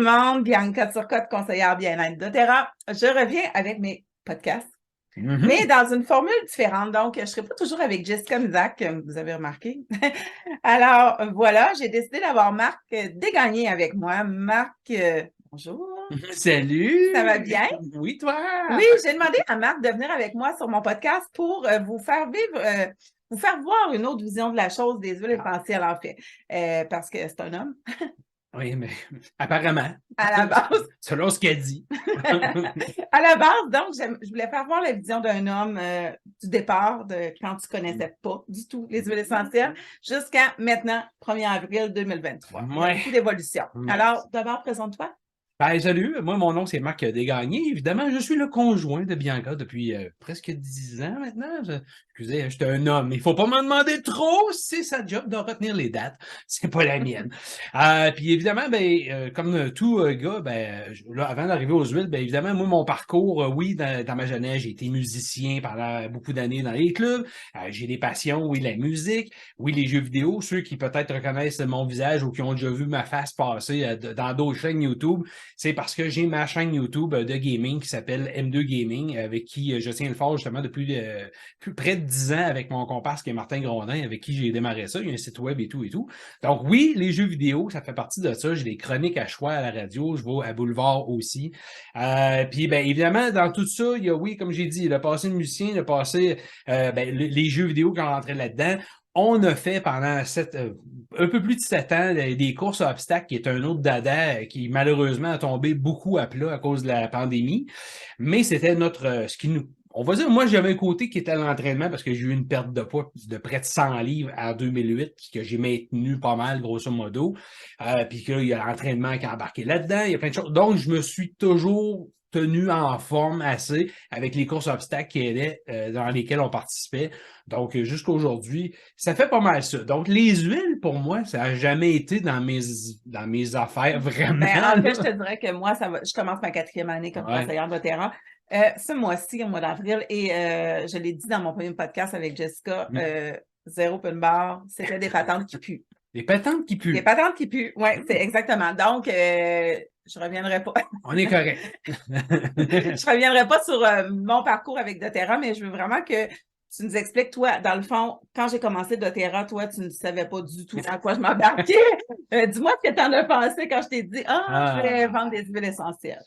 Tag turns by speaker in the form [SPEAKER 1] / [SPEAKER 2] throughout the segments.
[SPEAKER 1] monde, Bianca Turcotte, conseillère bien-être doTERRA. Je reviens avec mes podcasts, mais dans une formule différente. Donc, je ne serai pas toujours avec Jessica Misak, comme vous avez remarqué. Alors, voilà, j'ai décidé d'avoir Marc Desgagnés avec moi. Marc, bonjour.
[SPEAKER 2] Salut!
[SPEAKER 1] Ça va bien?
[SPEAKER 2] Oui, toi!
[SPEAKER 1] Oui, j'ai demandé à Marc de venir avec moi sur mon podcast pour vous faire vivre, vous faire voir une autre vision de la chose des huiles essentielles, en fait, parce que c'est un homme,
[SPEAKER 2] Oui, mais apparemment,
[SPEAKER 1] à la base.
[SPEAKER 2] selon ce qu'elle dit.
[SPEAKER 1] À la base, donc, je voulais faire voir la vision d'un homme du départ, de quand tu connaissais pas du tout les huiles essentielles, jusqu'à maintenant, 1er avril 2023. Il y a
[SPEAKER 2] Ouais.
[SPEAKER 1] beaucoup d'évolution. Alors, d'abord, présente-toi.
[SPEAKER 2] Ben, salut, moi, mon nom, c'est Marc Desgagnés. Évidemment, je suis le conjoint de Bianca depuis presque 10 ans maintenant. Excusez, j'étais un homme. Il faut pas m'en demander trop. C'est sa job de retenir les dates. C'est pas la mienne. Puis évidemment, comme tout gars, là, avant d'arriver aux huiles, évidemment, moi, mon parcours, oui, dans ma jeunesse, j'ai été musicien pendant beaucoup d'années dans les clubs. J'ai des passions, oui, la musique, oui, les jeux vidéo. Ceux qui peut-être reconnaissent mon visage ou qui ont déjà vu ma face passer dans d'autres chaînes YouTube, c'est parce que j'ai ma chaîne YouTube de gaming qui s'appelle M2 Gaming, avec qui je tiens le fort justement depuis plus près de 10 ans avec mon comparse qui est Martin Grondin, avec qui j'ai démarré ça. Il y a un site web et tout et tout. Donc oui, les jeux vidéo, ça fait partie de ça. J'ai des chroniques à choix à la radio. Je vais à Boulevard aussi. Puis évidemment, dans tout ça, il y a, oui, comme j'ai dit, le passé de musicien, le passé, les jeux vidéo qui ont rentré là-dedans. On a fait pendant un peu plus de 7 ans des courses à obstacles, qui est un autre dada qui malheureusement a tombé beaucoup à plat à cause de la pandémie. Mais c'était ce qui nous... On va dire, moi, j'avais un côté qui était à l'entraînement parce que j'ai eu une perte de poids de près de 100 livres en 2008, puis que j'ai maintenu pas mal, grosso modo. Puis qu'il y a l'entraînement qui a embarqué là-dedans, il y a plein de choses. Donc, je me suis toujours tenu en forme assez avec les courses obstacles qui étaient, dans lesquelles on participait. Donc, jusqu'à aujourd'hui, ça fait pas mal ça. Donc, les huiles, pour moi, ça n'a jamais été dans mes affaires, vraiment.
[SPEAKER 1] En fait, je te dirais que moi, je commence ma 4e année comme conseillère doTERRA. Ce mois-ci, au mois d'avril, et je l'ai dit dans mon premier podcast avec Jessica, zéro open bar, c'était des patentes qui puent.
[SPEAKER 2] Des patentes qui puent.
[SPEAKER 1] Des patentes qui puent, oui, c'est exactement. Donc, je reviendrai pas.
[SPEAKER 2] On est correct.
[SPEAKER 1] Je reviendrai pas sur mon parcours avec doTERRA, mais je veux vraiment que tu nous expliques, toi, dans le fond, quand j'ai commencé doTERRA, toi, tu ne savais pas du tout dans quoi je m'embarquais. Dis-moi ce que tu en as pensé quand je t'ai dit « je vais vendre des huiles essentielles ».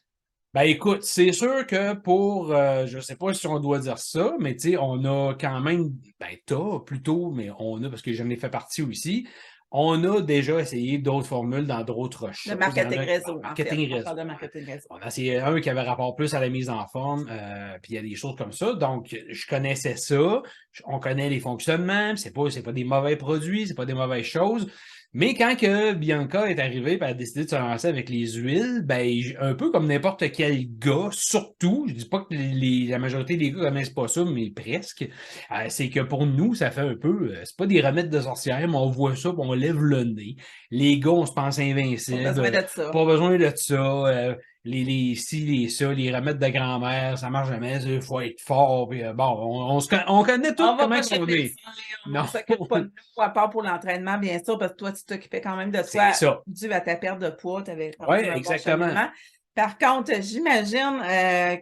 [SPEAKER 2] Ben écoute, c'est sûr que pour, je sais pas si on doit dire ça, mais tu sais, on a quand même, plutôt, mais on a, parce que j'en ai fait partie aussi, on a déjà essayé d'autres formules dans d'autres choses.
[SPEAKER 1] Le marketing réseau,
[SPEAKER 2] marketing réseau.
[SPEAKER 1] On parle de marketing réseau.
[SPEAKER 2] On a essayé un qui avait rapport plus à la mise en forme, puis il y a des choses comme ça. Donc, je connaissais ça, on connaît les fonctionnements, c'est pas des mauvais produits, c'est pas des mauvaises choses. Mais quand que Bianca est arrivée et a décidé de se lancer avec les huiles, un peu comme n'importe quel gars, surtout, je dis pas que la majorité des gars connaissent pas ça, mais presque, c'est que pour nous, ça fait un peu, c'est pas des remèdes de sorcière, mais on voit ça, puis on lève le nez. Les gars, on se pense invincibles.
[SPEAKER 1] Pas besoin de ça.
[SPEAKER 2] Pas besoin de ça. Les ci, les ça, les remèdes de grand-mère, ça marche jamais, il faut être fort. Puis, on connaît tout comment on est.
[SPEAKER 1] On ne s'occupe pas de nous, à part pour l'entraînement, bien sûr, parce que toi, tu t'occupais quand même de toi dû à ta perte de poids. Tu avais
[SPEAKER 2] exactement.
[SPEAKER 1] Par contre, j'imagine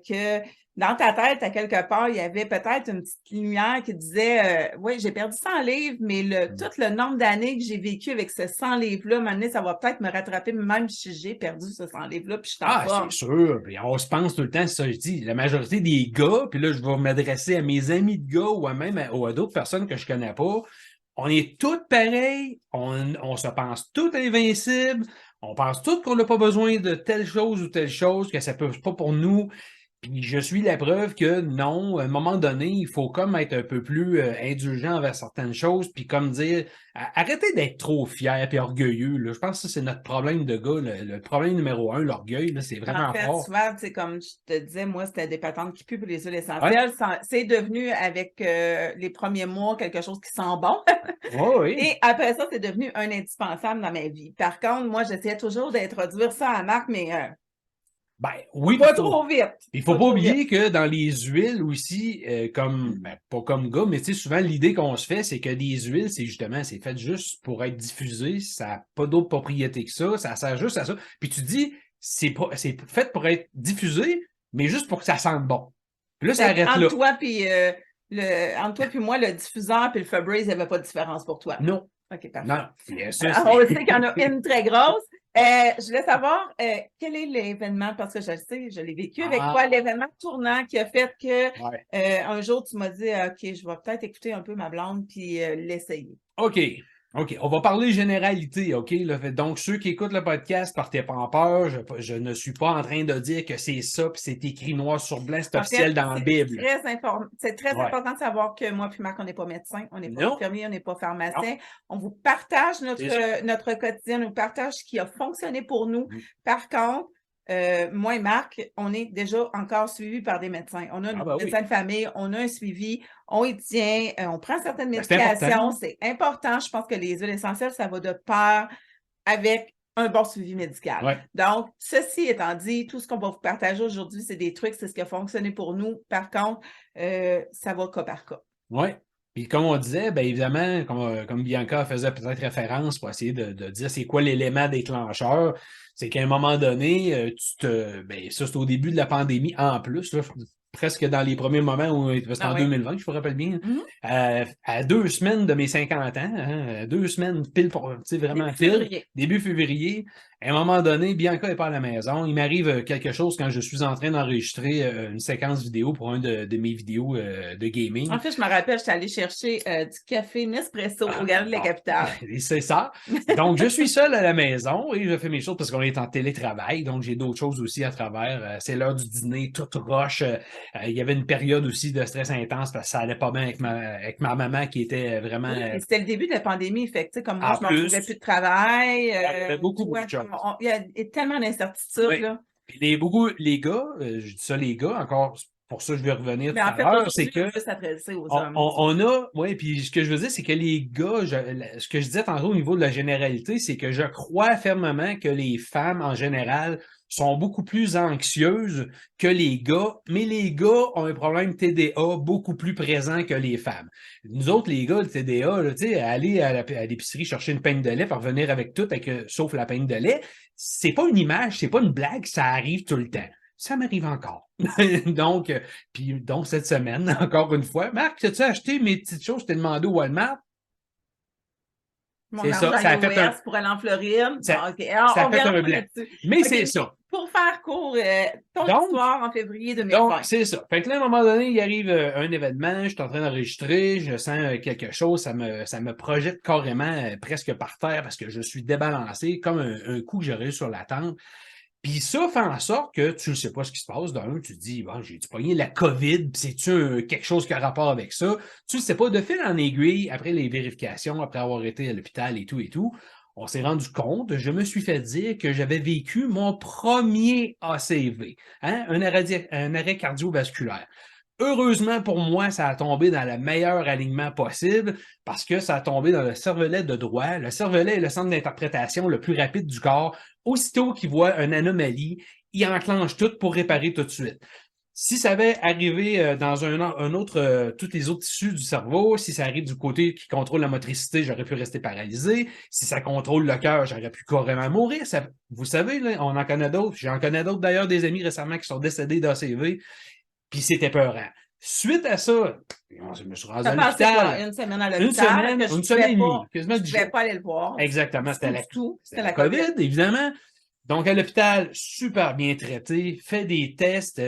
[SPEAKER 1] que dans ta tête, à quelque part, il y avait peut-être une petite lumière qui disait oui, j'ai perdu 100 livres, mais tout le nombre d'années que j'ai vécu avec ce 100 livres-là, maintenant, ça va peut-être me rattraper, même si j'ai perdu ce 100 livres-là, puis je suis en forme.
[SPEAKER 2] C'est sûr. Puis on se pense tout le temps, c'est ça je dis. La majorité des gars, puis là, je vais m'adresser à mes amis de gars ou même à d'autres personnes que je connais pas. On est tous pareils, on se pense tous invincibles, on pense tous qu'on n'a pas besoin de telle chose ou telle chose, que ça ne peut pas pour nous. Puis je suis la preuve que non, à un moment donné, il faut comme être un peu plus indulgent envers certaines choses, puis comme dire, arrêtez d'être trop fier et orgueilleux. Là. Je pense que ça, c'est notre problème de gars. Le problème numéro 1, l'orgueil, c'est vraiment fort.
[SPEAKER 1] Souvent, comme je te disais, moi, c'était des patentes qui puent pour les huiles essentielles. Ouais. C'est devenu, avec les premiers mois, quelque chose qui sent bon.
[SPEAKER 2] Oui.
[SPEAKER 1] Et après ça, c'est devenu un indispensable dans ma vie. Par contre, moi, j'essayais toujours d'introduire ça à Marc, mais
[SPEAKER 2] oui,
[SPEAKER 1] pas trop vite.
[SPEAKER 2] Il faut pas oublier que dans les huiles aussi, pas comme gars, mais tu sais, souvent l'idée qu'on se fait, c'est que des huiles, c'est fait juste pour être diffusé, ça n'a pas d'autre propriété que ça sert juste à ça. Puis tu dis, c'est fait pour être diffusé, mais juste pour que ça sente bon. Puis là, ça arrête
[SPEAKER 1] entre
[SPEAKER 2] là.
[SPEAKER 1] Entre toi puis moi, le diffuseur puis le Febreze, il n'y avait pas de différence pour toi.
[SPEAKER 2] Non.
[SPEAKER 1] OK, parfait.
[SPEAKER 2] Non. Bien sûr,
[SPEAKER 1] on sait qu'il y en a une très grosse. Je voulais savoir quel est l'événement, parce que je le sais, je l'ai vécu avec toi, l'événement tournant qui a fait que un jour, tu m'as dit OK, je vais peut-être écouter un peu ma blonde puis l'essayer.
[SPEAKER 2] OK, on va parler généralité, OK? Là. Donc, ceux qui écoutent le podcast, partez pas en peur. Je ne suis pas en train de dire que c'est ça, puis c'est écrit noir sur blanc, c'est officiel dans la Bible.
[SPEAKER 1] C'est très important de savoir que moi puis Marc, on n'est pas médecin, on n'est pas infirmier, on n'est pas pharmacien.
[SPEAKER 2] Non.
[SPEAKER 1] On vous partage notre quotidien, on vous partage ce qui a fonctionné pour nous. Par contre, moi et Marc, on est déjà encore suivis par des médecins. On a un médecin de famille, on a un suivi, on y tient, on prend certaines médications. C'est important. Je pense que les huiles essentielles, ça va de pair avec un bon suivi médical.
[SPEAKER 2] Ouais.
[SPEAKER 1] Donc, ceci étant dit, tout ce qu'on va vous partager aujourd'hui, c'est des trucs, c'est ce qui a fonctionné pour nous. Par contre, ça va cas par cas.
[SPEAKER 2] Oui. Puis comme on disait, bien évidemment, comme Bianca faisait peut-être référence pour essayer de dire c'est quoi l'élément déclencheur, c'est qu'à un moment donné, ça c'est au début de la pandémie en plus, là, presque dans les premiers moments où c'était en 2020, je me rappelle bien, à 2 semaines de mes 50 ans, hein, 2 semaines pile pour, tu sais, vraiment début février, à un moment donné, Bianca n'est pas à la maison, il m'arrive quelque chose quand je suis en train d'enregistrer une séquence vidéo pour un de mes vidéos de gaming.
[SPEAKER 1] En fait, je me rappelle, j'étais allée chercher du café Nespresso au Galerie de la Capitale.
[SPEAKER 2] C'est ça. Donc, je suis seul à la maison et je fais mes choses parce qu'on est en télétravail, donc j'ai d'autres choses aussi à travers. C'est l'heure du dîner, toute roche. Il y avait une période aussi de stress intense parce que ça allait pas bien avec ma maman qui était vraiment...
[SPEAKER 1] Oui, c'était le début de la pandémie, fait que, comme moi, je ne trouvais plus de travail.
[SPEAKER 2] Il y avait beaucoup de choses.
[SPEAKER 1] Il y a tellement d'incertitudes, là.
[SPEAKER 2] Puis les gars, je dis ça les gars, encore pour ça je vais revenir tout
[SPEAKER 1] à
[SPEAKER 2] l'heure, c'est que
[SPEAKER 1] on
[SPEAKER 2] a, oui, puis ce que je veux dire, c'est que les gars, ce que je disais tantôt au niveau de la généralité, c'est que je crois fermement que les femmes en général sont beaucoup plus anxieuses que les gars, mais les gars ont un problème TDA beaucoup plus présent que les femmes. Nous autres, les gars, le TDA, là, aller à l'épicerie chercher une peigne de lait, pour revenir avec tout, sauf la peigne de lait, c'est pas une image, c'est pas une blague, ça arrive tout le temps. Ça m'arrive encore. donc, cette semaine, encore une fois, Marc, as-tu acheté mes petites choses que je t'ai demandé au Walmart?
[SPEAKER 1] C'est ça. Ça a fait un... pour aller en Floride.
[SPEAKER 2] Ça a fait un blanc. Mais c'est ça.
[SPEAKER 1] Pour faire court, ton histoire en février 2020.
[SPEAKER 2] Donc, c'est ça. Fait que là, à un moment donné, il arrive un événement, je suis en train d'enregistrer, je sens quelque chose, ça me projette carrément presque par terre parce que je suis débalancé comme un coup que j'aurais eu sur la tente. Puis ça fait en sorte que tu ne sais pas ce qui se passe. D'un, tu te dis, bon, j'ai-tu pogné la COVID, puis c'est-tu quelque chose qui a rapport avec ça? Tu ne sais pas. De fil en aiguille, après les vérifications, après avoir été à l'hôpital et tout, on s'est rendu compte, je me suis fait dire que j'avais vécu mon premier ACV, hein, un arrêt cardiovasculaire. Heureusement pour moi, ça a tombé dans le meilleur alignement possible parce que ça a tombé dans le cervelet de droit. Le cervelet est le centre d'interprétation le plus rapide du corps. Aussitôt qu'il voit une anomalie, il enclenche tout pour réparer tout de suite. Si ça avait arrivé dans un autre, tous les autres tissus du cerveau, si ça arrive du côté qui contrôle la motricité, j'aurais pu rester paralysé. Si ça contrôle le cœur, j'aurais pu carrément mourir. Vous savez, là, on en connaît d'autres. J'en connais d'autres d'ailleurs, des amis récemment qui sont décédés d'ACV. Puis c'était peurant. Suite à ça, je me suis rendu à l'hôpital.
[SPEAKER 1] Une semaine à l'hôpital.
[SPEAKER 2] Une semaine et demie.
[SPEAKER 1] Quasiment 10 jours. Je ne pouvais pas aller le voir.
[SPEAKER 2] Exactement. C'était la COVID, évidemment. Donc, à l'hôpital, super bien traité, fait des tests.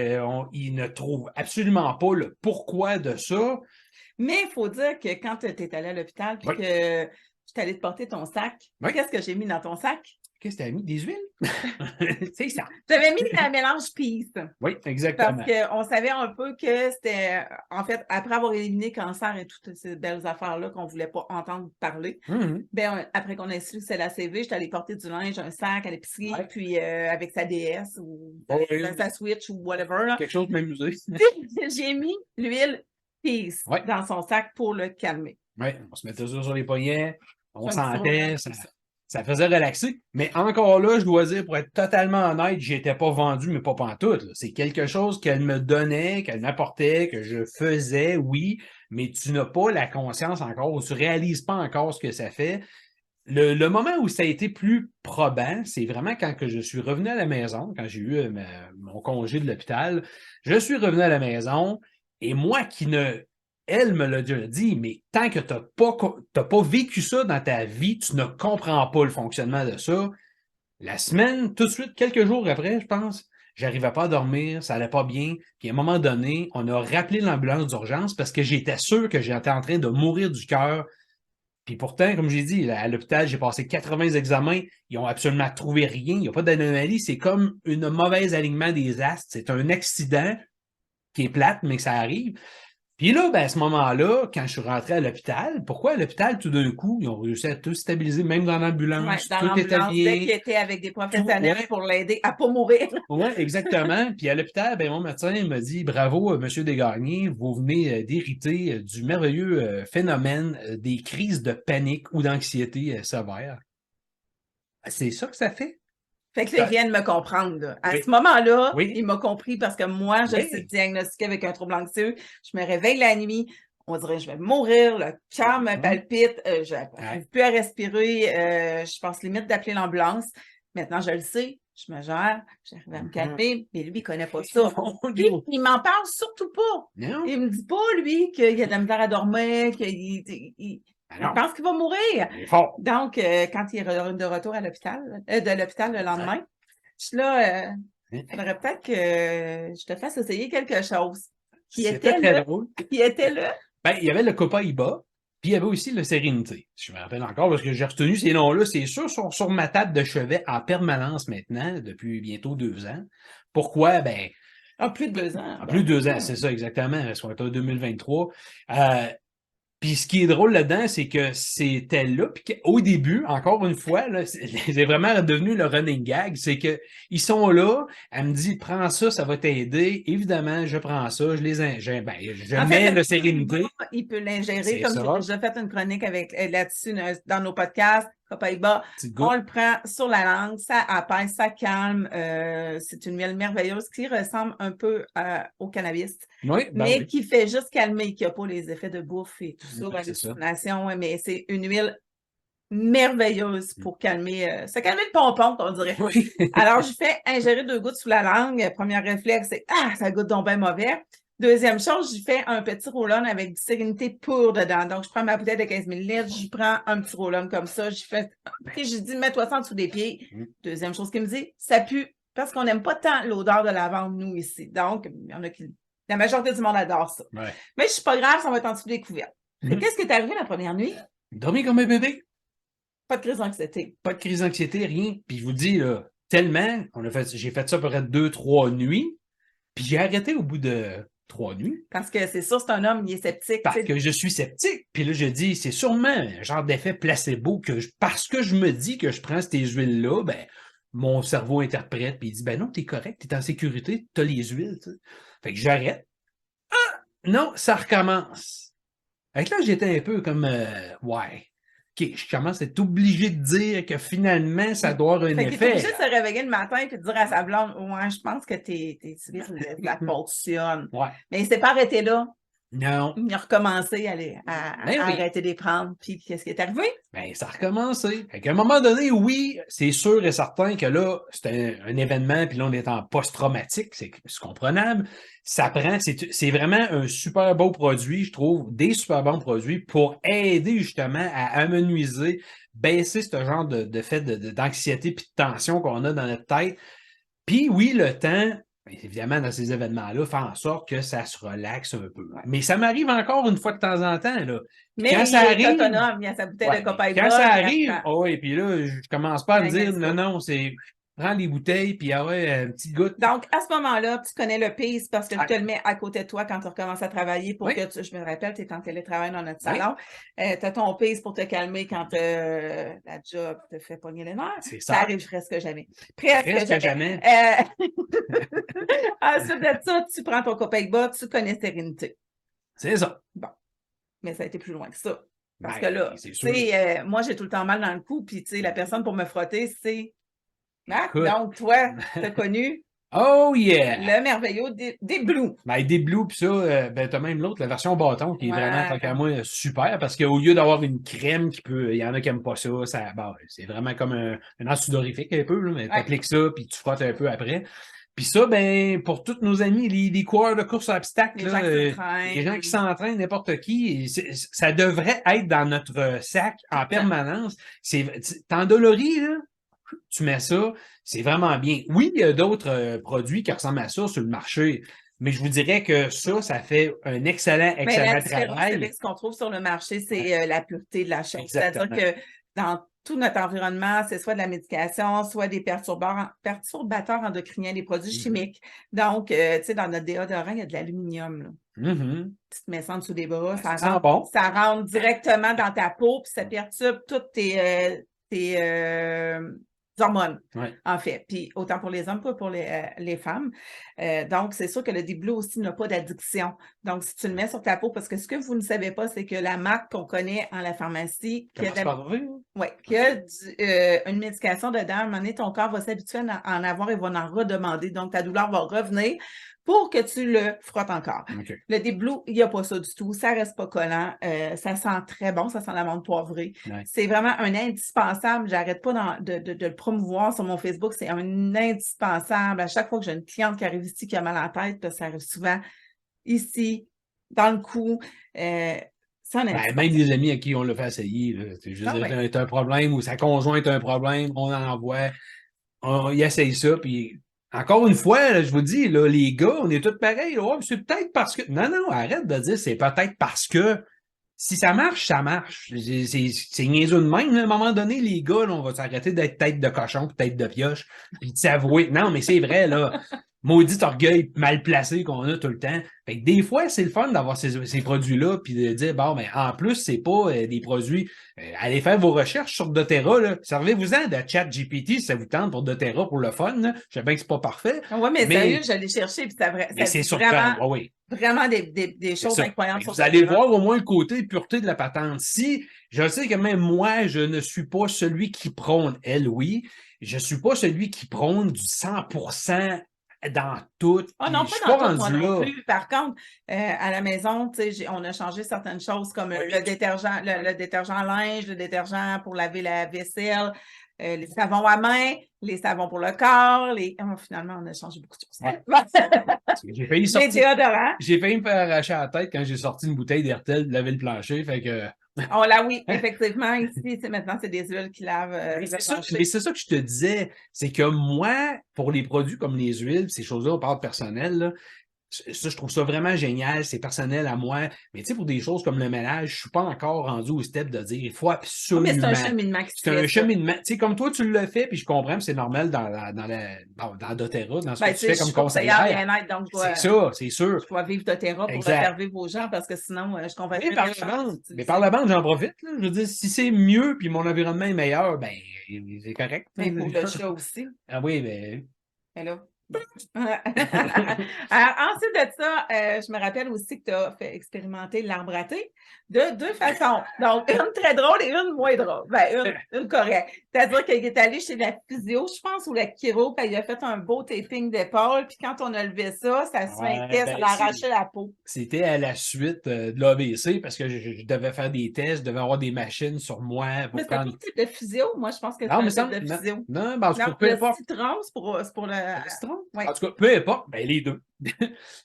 [SPEAKER 2] Il ne trouve absolument pas le pourquoi de ça.
[SPEAKER 1] Mais il faut dire que quand tu es allé à l'hôpital puis que je suis allé te porter ton sac, qu'est-ce que j'ai mis dans ton sac?
[SPEAKER 2] Qu'est-ce que tu as mis? Des huiles? C'est ça.
[SPEAKER 1] J'avais mis un mélange Peace.
[SPEAKER 2] Oui, exactement.
[SPEAKER 1] Parce qu'on savait un peu que c'était, en fait, après avoir éliminé le cancer et toutes ces belles affaires-là qu'on ne voulait pas entendre parler, après qu'on a su que c'est la CV, j'étais allée porter du linge, un sac à l'épicerie, puis avec sa DS ou sa Switch ou whatever. Là.
[SPEAKER 2] Quelque chose de même usé.
[SPEAKER 1] J'ai mis l'huile Peace dans son sac pour le calmer.
[SPEAKER 2] Oui, on se mettait ça sur les poignets, on sentait, ça faisait relaxer. Mais encore là, je dois dire, pour être totalement honnête, j'étais pas vendu, mais pas pantoute. C'est quelque chose qu'elle me donnait, qu'elle m'apportait, que je faisais, oui, mais tu n'as pas la conscience encore, ou tu réalises pas encore ce que ça fait. le moment où ça a été plus probant, c'est vraiment quand que je suis revenu à la maison, quand j'ai eu mon congé de l'hôpital. Je suis revenu à la maison et moi qui ne... Elle me l'a déjà dit, mais tant que tu n'as pas vécu ça dans ta vie, tu ne comprends pas le fonctionnement de ça. La semaine, tout de suite, quelques jours après, je pense, j'arrivais pas à dormir, ça allait pas bien. Puis à un moment donné, on a rappelé l'ambulance d'urgence parce que j'étais sûr que j'étais en train de mourir du cœur. Puis pourtant, comme j'ai dit, à l'hôpital, j'ai passé 80 examens, ils ont absolument trouvé rien, il n'y a pas d'anomalie, c'est comme un mauvais alignement des astres, c'est un accident qui est plate, mais que ça arrive. Puis là, ben, à ce moment-là, quand je suis rentré à l'hôpital, pourquoi à l'hôpital, tout d'un coup, ils ont réussi à tout stabiliser, même dans l'ambulance,
[SPEAKER 1] dans
[SPEAKER 2] tout était
[SPEAKER 1] l'ambulance, dès qu'il
[SPEAKER 2] bien.
[SPEAKER 1] était avec des
[SPEAKER 2] Tout,
[SPEAKER 1] professionnels
[SPEAKER 2] ouais,
[SPEAKER 1] pour l'aider à pas mourir.
[SPEAKER 2] ouais, exactement. Puis à l'hôpital, ben, mon médecin m'a dit, bravo, Monsieur Desgagnés, vous venez d'hériter du merveilleux phénomène des crises de panique ou d'anxiété sévère. C'est ça que ça fait?
[SPEAKER 1] Fait que là, il vient de me comprendre. Là. À
[SPEAKER 2] Oui,
[SPEAKER 1] ce moment-là,
[SPEAKER 2] oui,
[SPEAKER 1] il m'a compris parce que moi, je suis
[SPEAKER 2] oui.
[SPEAKER 1] diagnostiquée avec un trouble anxieux. Je me réveille la nuit, on dirait que je vais mourir, le cœur me palpite, je n'arrive plus à respirer, je pense limite d'appeler l'ambulance. Maintenant, je le sais, je me gère, j'arrive à me calmer, mais lui, il ne connaît pas ça. Puis, il m'en parle surtout pas.
[SPEAKER 2] Non.
[SPEAKER 1] Il me dit pas, lui, qu'il a de la misère à dormir, il pense qu'il va mourir.
[SPEAKER 2] Il est fort.
[SPEAKER 1] Donc, quand il est de retour à l'hôpital, de l'hôpital le lendemain, je suis là, il faudrait peut-être que je te fasse essayer quelque chose. Qui était
[SPEAKER 2] C'était très
[SPEAKER 1] là.
[SPEAKER 2] drôle.
[SPEAKER 1] Qui était là.
[SPEAKER 2] Ben, il y avait le Copaiba, puis il y avait aussi le Sérénité. Je me rappelle encore parce que j'ai retenu ces noms-là, c'est sûr, sont sur ma table de chevet en permanence maintenant, depuis bientôt 2 ans. Pourquoi? Ben,
[SPEAKER 1] Plus de 2 ans.
[SPEAKER 2] plus de 2 ans, c'est ça exactement, parce qu'on est en 2023. Puis ce qui est drôle là-dedans, c'est que c'était là, puis au début, encore une fois, là, c'est vraiment devenu le running gag, c'est que ils sont là, elle me dit, prends ça, ça va t'aider. Évidemment, je prends ça, je les ingère, ben, je mets le Sérénité.
[SPEAKER 1] Il peut l'ingérer,
[SPEAKER 2] C'est
[SPEAKER 1] comme
[SPEAKER 2] ça.
[SPEAKER 1] j'ai déjà fait une chronique avec là-dessus dans nos podcasts. Copaiba,
[SPEAKER 2] Petite
[SPEAKER 1] on
[SPEAKER 2] goutte.
[SPEAKER 1] le prend sur la langue, ça apaise, ça calme. C'est une huile merveilleuse qui ressemble un peu au cannabis,
[SPEAKER 2] Oui, ben
[SPEAKER 1] mais
[SPEAKER 2] oui.
[SPEAKER 1] qui fait juste calmer, qui n'a pas les effets de bouffe et tout ça,
[SPEAKER 2] C'est ça.
[SPEAKER 1] l'hallucination, mais c'est une huile merveilleuse pour calmer, ça calme le pompon, on dirait.
[SPEAKER 2] Oui.
[SPEAKER 1] Alors, je fais ingérer 2 gouttes sous la langue. Premier réflexe, c'est « Ah, ça goûte donc bien mauvais ». Deuxième chose, j'y fais un petit roll-on avec du Sérénité pur dedans. Donc, je prends ma bouteille de 15 ml, j'y prends un petit roll-on comme ça. Puis, je dis « Mets-toi ça en dessous des pieds ». Deuxième chose qu'il me dit, ça pue parce qu'on n'aime pas tant l'odeur de lavande, nous, ici. Donc, il y en a qui... La majorité du monde adore ça.
[SPEAKER 2] Ouais.
[SPEAKER 1] Mais je suis pas grave, ça va être en dessous des couvertes. Qu'est-ce qui est arrivé la première nuit?
[SPEAKER 2] Dormir comme un bébé.
[SPEAKER 1] Pas de crise d'anxiété.
[SPEAKER 2] Pas de crise d'anxiété, rien. Puis je vous dis, là, tellement, j'ai fait ça à peu près 2-3 nuits, puis j'ai arrêté au bout de 3 nuits.
[SPEAKER 1] Parce que c'est sûr, c'est un homme, il est sceptique.
[SPEAKER 2] Parce que je suis sceptique. Puis là, je dis, c'est sûrement un genre d'effet placebo que parce que je me dis que je prends ces huiles-là, ben, mon cerveau interprète, puis il dit, ben non, t'es correct, t'es en sécurité, t'as les huiles, tu sais. Fait que j'arrête. Ah! Non, ça recommence. Fait que là, j'étais un peu comme, ouais. OK, je commence à être obligé de dire que finalement, ça doit avoir un
[SPEAKER 1] Fait qu'il est
[SPEAKER 2] effet.
[SPEAKER 1] obligé de se réveiller le matin et de dire à sa blonde, ouais, je pense que tes huiles la fonctionnent.
[SPEAKER 2] Ouais.
[SPEAKER 1] Mais il ne s'est pas arrêté là.
[SPEAKER 2] Non.
[SPEAKER 1] Il a recommencé à
[SPEAKER 2] Ben oui.
[SPEAKER 1] arrêter de les prendre. Puis qu'est-ce qui est arrivé?
[SPEAKER 2] Ben, ça a recommencé. Fait qu'à un moment donné, oui, c'est sûr et certain que là, c'est un événement, puis là, on est en post-traumatique, c'est comprenable. Ça prend, c'est vraiment un super beau produit, je trouve, des super bons produits pour aider justement à amenuiser, baisser ce genre de fait d'anxiété puis de tension qu'on a dans notre tête. Puis oui, le temps, évidemment, dans ces événements-là, fait en sorte que ça se relaxe un peu. Mais ça m'arrive encore une fois de temps en temps, là.
[SPEAKER 1] Mais
[SPEAKER 2] quand
[SPEAKER 1] il
[SPEAKER 2] ça
[SPEAKER 1] est
[SPEAKER 2] arrive,
[SPEAKER 1] autonome, il a sa bouteille de Copaiba.
[SPEAKER 2] quand ça arrive, oh, et puis là, je commence pas à me dire,
[SPEAKER 1] ça.
[SPEAKER 2] non, c'est prends les bouteilles, puis ah ouais, une petite goutte.
[SPEAKER 1] Donc, à ce moment-là, tu connais le PIS parce que je te le mets à côté de toi quand tu recommences à travailler pour que je me rappelle, tu es en télétravail dans notre salon. Tu as ton PIS pour te calmer quand la job te fait pogner les nerfs.
[SPEAKER 2] C'est ça.
[SPEAKER 1] Ça arrive presque jamais. Presque
[SPEAKER 2] jamais.
[SPEAKER 1] Ensuite de ça, tu prends ton Copaiba, tu connais Sérénité.
[SPEAKER 2] C'est ça.
[SPEAKER 1] Bon. Mais ça a été plus loin que ça. Parce
[SPEAKER 2] Ben,
[SPEAKER 1] que là, tu sais, moi, j'ai tout le temps mal dans le cou, puis tu sais, la personne pour me frotter, c'est... Ah, donc, toi, t'as connu
[SPEAKER 2] Oh yeah!
[SPEAKER 1] Le merveilleux des Blue.
[SPEAKER 2] Ben, des Blue, pis ça, ben, t'as même l'autre, la version bâton, qui est vraiment, tant qu'à
[SPEAKER 1] Ouais.
[SPEAKER 2] moi, super, parce qu'au lieu d'avoir une crème il y en a qui aiment pas ça, bon, c'est vraiment comme un anti-sudorifique un peu, là, mais
[SPEAKER 1] Ouais.
[SPEAKER 2] t'appliques ça, puis tu frottes un peu après. Puis ça, ben, pour tous nos amis, les coureurs de course à obstacles,
[SPEAKER 1] Les gens qui s'entraînent.
[SPEAKER 2] les gens qui s'entraînent, n'importe qui, ça devrait être dans notre sac en permanence. T'endoloris, là, tu mets ça, c'est vraiment bien. Oui, il y a d'autres produits qui ressemblent à ça sur le marché, mais je vous dirais que ça fait un excellent
[SPEAKER 1] Mais la différence
[SPEAKER 2] travail.
[SPEAKER 1] avec ce qu'on trouve sur le marché, c'est la pureté de la chose.
[SPEAKER 2] Exactement.
[SPEAKER 1] C'est-à-dire que dans tout notre environnement, c'est soit de la médication, soit des perturbateurs endocriniens, des produits chimiques. Donc, tu sais, dans notre déodorant, il y a de l'aluminium, là. Tu te mets ça en dessous des bras, ça rentre directement dans ta peau, puis ça perturbe toutes tes hormones, en fait. Puis autant pour les hommes que pour les femmes. Donc, c'est sûr que le Deep Blue aussi n'a pas d'addiction. Donc, si tu le mets sur ta peau, parce que ce que vous ne savez pas, c'est que la marque qu'on connaît en la pharmacie, qui a une médication dedans, à un moment donné, ton corps va s'habituer à en avoir et va en redemander. Donc, ta douleur va revenir pour que tu le frottes encore.
[SPEAKER 2] Okay.
[SPEAKER 1] Le Deep Blue, il n'y a pas ça du tout. Ça ne reste pas collant. Ça sent très bon. Ça sent la menthe poivrée. C'est vraiment un indispensable. J'arrête pas de le promouvoir sur mon Facebook. C'est un indispensable. À chaque fois que j'ai une cliente qui arrive ici qui a mal à la tête, parce que ça arrive souvent ici, dans le cou,
[SPEAKER 2] même des amis à qui on l'a fait essayer, là, t'as un problème ou sa conjointe a un problème, on en envoie, il essaye ça, puis encore une fois, là, je vous dis, là, les gars, on est tous pareils. Oh, c'est peut-être parce que... Non, arrête de dire c'est peut-être parce que si ça marche, ça marche. C'est niaiseux de même. Là. À un moment donné, les gars, là, on va s'arrêter d'être tête de cochon puis tête de pioche puis de s'avouer. Non, mais c'est vrai, là. Maudit orgueil mal placé qu'on a tout le temps. Fait que des fois, c'est le fun d'avoir ces produits-là puis de dire, bon, mais en plus, c'est pas des produits... allez faire vos recherches sur doTERRA, là. Servez-vous-en de ChatGPT si ça vous tente pour doTERRA pour le fun, là. Je sais bien que c'est pas parfait.
[SPEAKER 1] Oui, mais sérieux, je l'ai cherché puis
[SPEAKER 2] c'est surprenant.
[SPEAKER 1] Vraiment des choses incroyables.
[SPEAKER 2] Vous allez voir au moins le côté pureté de la patente. Si, je sais que même moi, je ne suis pas celui qui prône, elle, oui, je suis pas celui qui prône du 100% dans tout.
[SPEAKER 1] Ah non, pas dans tout, moi non plus. Par contre, à la maison, on a changé certaines choses comme le détergent à linge, le détergent pour laver la vaisselle, les savons à main, les savons pour le corps, finalement, on a changé beaucoup de choses.
[SPEAKER 2] J'ai failli sortir. Les déodorants. J'ai failli me faire arracher la tête quand j'ai sorti une bouteille d'Hertel de laver le plancher, fait que...
[SPEAKER 1] Oh là oui, effectivement, ici, maintenant, c'est des huiles qui lavent
[SPEAKER 2] mais c'est ça que je te disais, c'est que moi, pour les produits comme les huiles, ces choses-là, on parle personnel, là, ça, je trouve ça vraiment génial, c'est personnel à moi. Mais tu sais, pour des choses comme le ménage, je suis pas encore rendu au step de dire il faut absolument.
[SPEAKER 1] Mais c'est un cheminement qui
[SPEAKER 2] C'est un cheminement. Tu sais, comme toi, tu le fais, puis je comprends que c'est normal dans doTERRA, dans ce que tu fais comme conseillère. C'est ça, c'est sûr.
[SPEAKER 1] Je dois vivre doTERRA pour faire vivre aux gens parce que sinon, je comprends pas.
[SPEAKER 2] Mais par la bande, j'en profite. Là. Je veux dire, si c'est mieux puis mon environnement est meilleur, ben c'est correct.
[SPEAKER 1] Mais pour le chat aussi.
[SPEAKER 2] Ah oui, ben.
[SPEAKER 1] Hello. Alors, ensuite de ça, je me rappelle aussi que tu as fait expérimenter l'arbre à thé de deux façons. Donc, une très drôle et une moins drôle. Ben, une correcte. C'est-à-dire qu'il est allé chez la physio, je pense, ou la chiro, puis il a fait un beau taping d'épaule, puis quand on a levé ça sointait, ça l'a arraché la peau.
[SPEAKER 2] C'était à la suite de l'AVC parce que je devais faire des tests, je devais avoir des machines sur moi.
[SPEAKER 1] Mais c'est pas un type de physio? Moi, je pense que c'est un type de physio.
[SPEAKER 2] Non, peu importe.
[SPEAKER 1] Le citron, c'est pour le...
[SPEAKER 2] citron? Ouais. En tout cas, peu importe, ben les deux.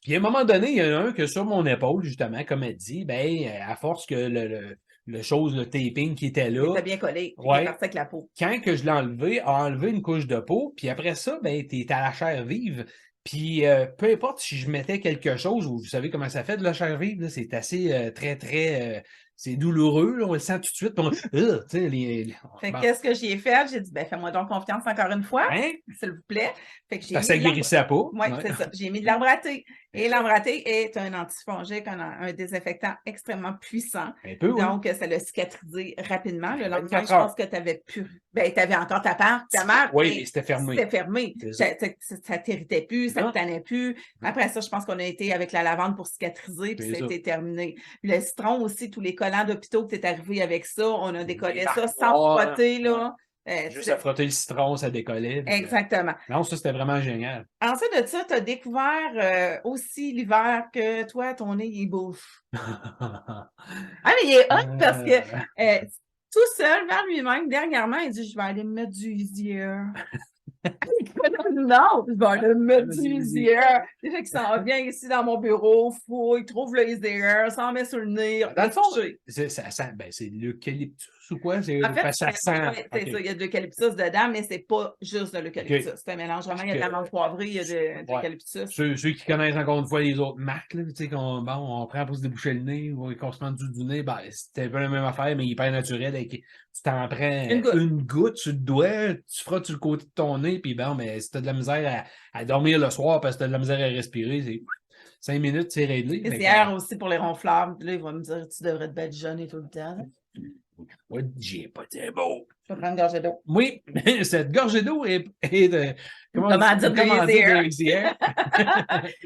[SPEAKER 2] Puis à un moment donné, il y en a un que sur mon épaule, justement, comme elle dit, ben, à force que le taping qui était là.
[SPEAKER 1] C'était bien collé. Il est parti avec la peau.
[SPEAKER 2] Quand que je l'ai enlevé, a enlevé une couche de peau, puis après ça, ben, t'es à la chair vive. Puis peu importe si je mettais quelque chose, ou vous savez comment ça fait de la chair vive, c'est assez très c'est douloureux, là, on le sent tout de suite.
[SPEAKER 1] Qu'est-ce que j'y ai fait? J'ai dit, ben, fais-moi donc confiance encore une fois, s'il vous plaît. Fait que
[SPEAKER 2] ça guérissait la peau.
[SPEAKER 1] Oui, c'est ça. J'ai mis de l'arbre à thé. Et l'arbre à thé est un antifongique, un désinfectant extrêmement puissant. Donc, ça l'a cicatrisé rapidement. Le lendemain, je pense que tu avais pu. Ben, tu avais encore ta marque.
[SPEAKER 2] Oui, mais c'était fermé.
[SPEAKER 1] C'était fermé. Ça t'irritait plus, ça ne tannait plus. Après ça, je pense qu'on a été avec la lavande pour cicatriser, puis c'était terminé. Le citron aussi, tous les collants d'hôpitaux que tu es arrivé avec ça, on a décollé ça sans frotter, là.
[SPEAKER 2] Juste à frotter le citron, ça décollait.
[SPEAKER 1] Exactement.
[SPEAKER 2] Non, ça, c'était vraiment génial.
[SPEAKER 1] Ensuite de ça, tu as découvert aussi l'hiver que toi, ton nez, il bouffe. Ah, mais il est hot parce que tout seul, vers lui-même, dernièrement, il dit, je vais aller me mettre du lisière. Non, je vais aller me mettre du lisière. Il fait qu'il s'en vient ici dans mon bureau, il trouve le lisière, s'en met sur le nez.
[SPEAKER 2] Dans le fond, c'est l'eucalyptus ou quoi?
[SPEAKER 1] En fait,
[SPEAKER 2] ça sent.
[SPEAKER 1] c'est ça, il y a de l'eucalyptus dedans, mais c'est pas juste de l'eucalyptus. Okay. C'est un mélange vraiment, il y a de la menthe poivrée, il y a de l'eucalyptus.
[SPEAKER 2] Ceux qui connaissent encore une fois les autres marques, là, on prend pour se déboucher le nez ou qu'on se met du nez, c'est un peu la même affaire, mais hyper naturel. Tu t'en prends une goutte sur le doigt, tu frottes sur le côté de ton nez, puis mais si tu as de la misère à dormir le soir parce que tu as de la misère à respirer, c'est 5 minutes, c'est réglé.
[SPEAKER 1] C'est hier aussi pour les ronfleurs. Là, il va me dire, tu devrais te badigeonner tout le temps.
[SPEAKER 2] Ouais, j'ai pas de beau.
[SPEAKER 1] Je vais prendre une gorgée d'eau.
[SPEAKER 2] Oui, cette gorgée d'eau est de...
[SPEAKER 1] Comment dire de Easier.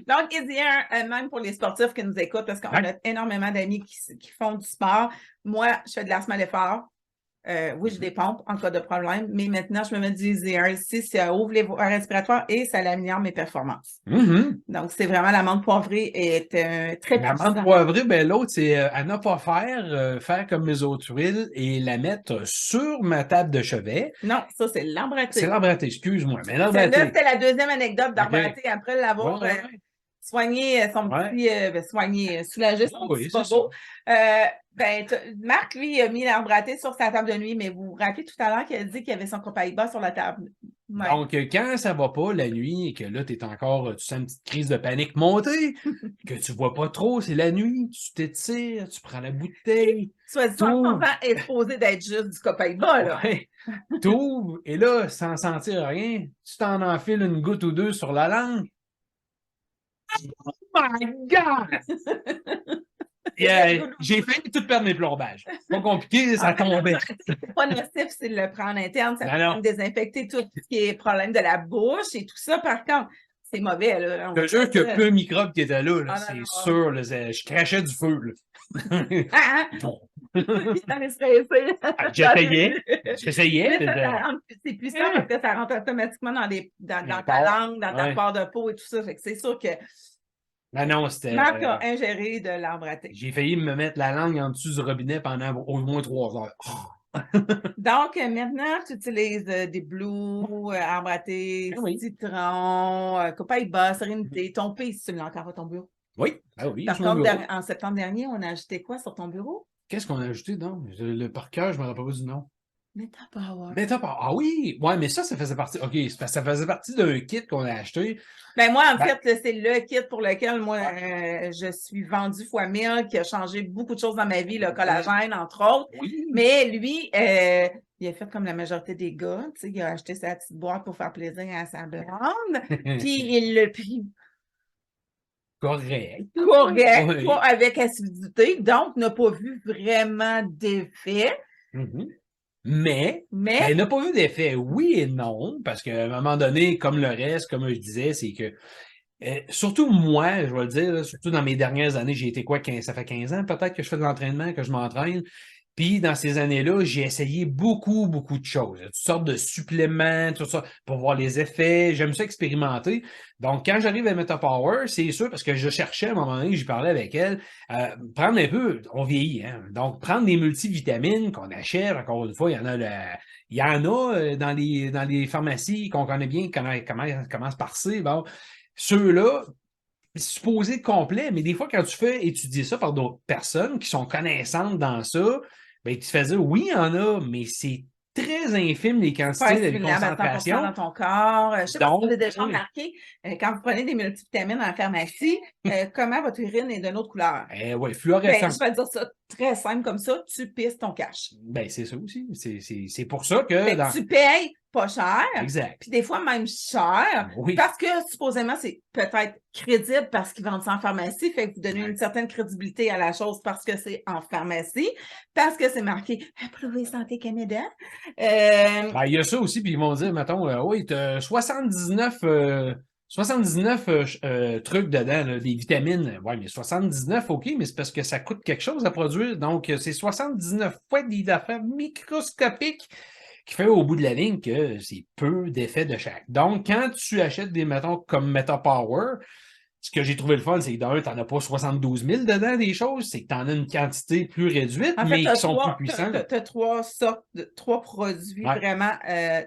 [SPEAKER 1] Donc, Easier, même pour les sportifs qui nous écoutent, parce qu'on a énormément d'amis qui font du sport. Moi, je fais de l'asthme à l'effort. Oui, j'ai des pompes en cas de problème, mais maintenant, je me mets du Easier ici, ça ouvre les voies respiratoires et ça améliore mes performances. Donc, c'est vraiment la menthe poivrée est très
[SPEAKER 2] puissante. La menthe poivrée, l'autre, c'est à ne pas faire comme mes autres huiles et la mettre sur ma table de chevet.
[SPEAKER 1] Non, ça, c'est l'arbre à thé.
[SPEAKER 2] C'est l'arbre à thé, excuse-moi. Mais l'arbre à thé.
[SPEAKER 1] C'était la deuxième anecdote d'arbre à thé après l'avoir soigné son petit, soulagé son petit bobo. Marc, lui, a mis l'arbre à thé sur sa table de nuit, mais vous vous rappelez tout à l'heure qu'il a dit qu'il y avait son copaïba sur la table.
[SPEAKER 2] Ouais. Donc, quand ça va pas la nuit et que là, tu sens une petite crise de panique monter, que tu vois pas trop, c'est la nuit, tu t'étires, tu prends la bouteille.
[SPEAKER 1] Soit dit, ton enfant est supposé d'être juste du copaïba, là.
[SPEAKER 2] Ouais. T'ouvres, et là, sans sentir rien, tu t'en enfiles une goutte ou deux sur la langue. Oh my God! J'ai failli tout perdre mes plombages. Pas compliqué, ça tombait.
[SPEAKER 1] C'est pas nocif, c'est le prendre interne. Ça peut désinfecter tout ce qui est problème de la bouche et tout ça. Par contre, c'est mauvais. Là.
[SPEAKER 2] Je te jure qu'il y a peu de microbes qui étaient là. C'est sûr. Là, je crachais du feu. J'essayais.
[SPEAKER 1] C'est puissant parce que ça rentre automatiquement dans ta langue, dans ta part de peau et tout ça. Fait que c'est sûr que
[SPEAKER 2] non, c'était.
[SPEAKER 1] Marc a ingéré de l'arbre à thé.
[SPEAKER 2] J'ai failli me mettre la langue en dessous du robinet pendant au moins 3 heures.
[SPEAKER 1] Donc, maintenant, tu utilises des blues, arbre à thé, citron, copaïba, sérénité, ton pays, si tu l'as encore à ton bureau.
[SPEAKER 2] Oui, oui.
[SPEAKER 1] Par contre, en septembre dernier, on a ajouté quoi sur ton bureau?
[SPEAKER 2] Qu'est-ce qu'on a ajouté, non? Le par cœur, je ne me rappelle pas du nom.
[SPEAKER 1] Metapower.
[SPEAKER 2] Metapower. Ah oui! Ouais, mais ça faisait partie. OK, ça faisait partie d'un kit qu'on a acheté.
[SPEAKER 1] Moi, en fait, c'est le kit pour lequel moi, je suis vendue fois 1000, qui a changé beaucoup de choses dans ma vie, le collagène, entre autres. Oui. Mais lui, il a fait comme la majorité des gars, tu sais, il a acheté sa petite boîte pour faire plaisir à sa blonde, puis il l'a pris.
[SPEAKER 2] Correct.
[SPEAKER 1] Oui. Pas avec assiduité, donc n'a pas vu vraiment d'effet.
[SPEAKER 2] Mais elle n'a pas vu d'effet, oui et non, parce qu'à un moment donné, comme le reste, comme je disais, c'est que surtout moi, je vais le dire, là, surtout dans mes dernières années, j'ai été ça fait 15 ans peut-être que je fais de l'entraînement, que je m'entraîne. Puis, dans ces années-là, j'ai essayé beaucoup, beaucoup de choses. Toutes sortes de suppléments, tout ça, pour voir les effets. J'aime ça expérimenter. Donc, quand j'arrive à Metapower, c'est sûr, parce que je cherchais à un moment donné, j'y parlais avec elle, prendre un peu, on vieillit, hein. Donc, prendre des multivitamines qu'on achète, encore une fois, il y en a dans les pharmacies qu'on connaît bien, commence par C. Bon, ceux-là, supposé complet, mais des fois, quand tu fais étudier ça par d'autres personnes qui sont connaissantes dans ça, tu te fais dire, oui, il y en a, mais c'est très infime les quantités de concentration.
[SPEAKER 1] Dans ton corps. Je sais pas si vous avez déjà remarqué, quand vous prenez des multivitamines en pharmacie, comment votre urine est d'une autre couleur.
[SPEAKER 2] Oui, fluorescent.
[SPEAKER 1] Je vais dire ça très simple comme ça, tu pisses ton cash.
[SPEAKER 2] C'est ça aussi. C'est pour ça que...
[SPEAKER 1] Tu payes pas cher.
[SPEAKER 2] Exact.
[SPEAKER 1] Puis des fois même cher. Oui. Parce que supposément, c'est peut-être crédible parce qu'ils vendent ça en pharmacie. Fait que vous donnez une certaine crédibilité à la chose parce que c'est en pharmacie. Parce que c'est marqué Approuvé Santé Canada.
[SPEAKER 2] Il y a ça aussi. Puis ils vont dire, mettons, oui, tu as 79 trucs dedans, là, des vitamines. Oui, mais 79, OK, mais c'est parce que ça coûte quelque chose à produire. Donc, c'est 79 fois des affaires microscopiques qui fait au bout de la ligne que c'est peu d'effets de chaque. Donc, quand tu achètes des, mettons, comme MetaPower, ce que j'ai trouvé le fun, c'est que d'un, tu n'en as pas 72 000 dedans des choses, c'est que tu en as une quantité plus réduite,
[SPEAKER 1] En fait,
[SPEAKER 2] mais qui sont plus puissantes.
[SPEAKER 1] Tu as trois sortes, trois produits vraiment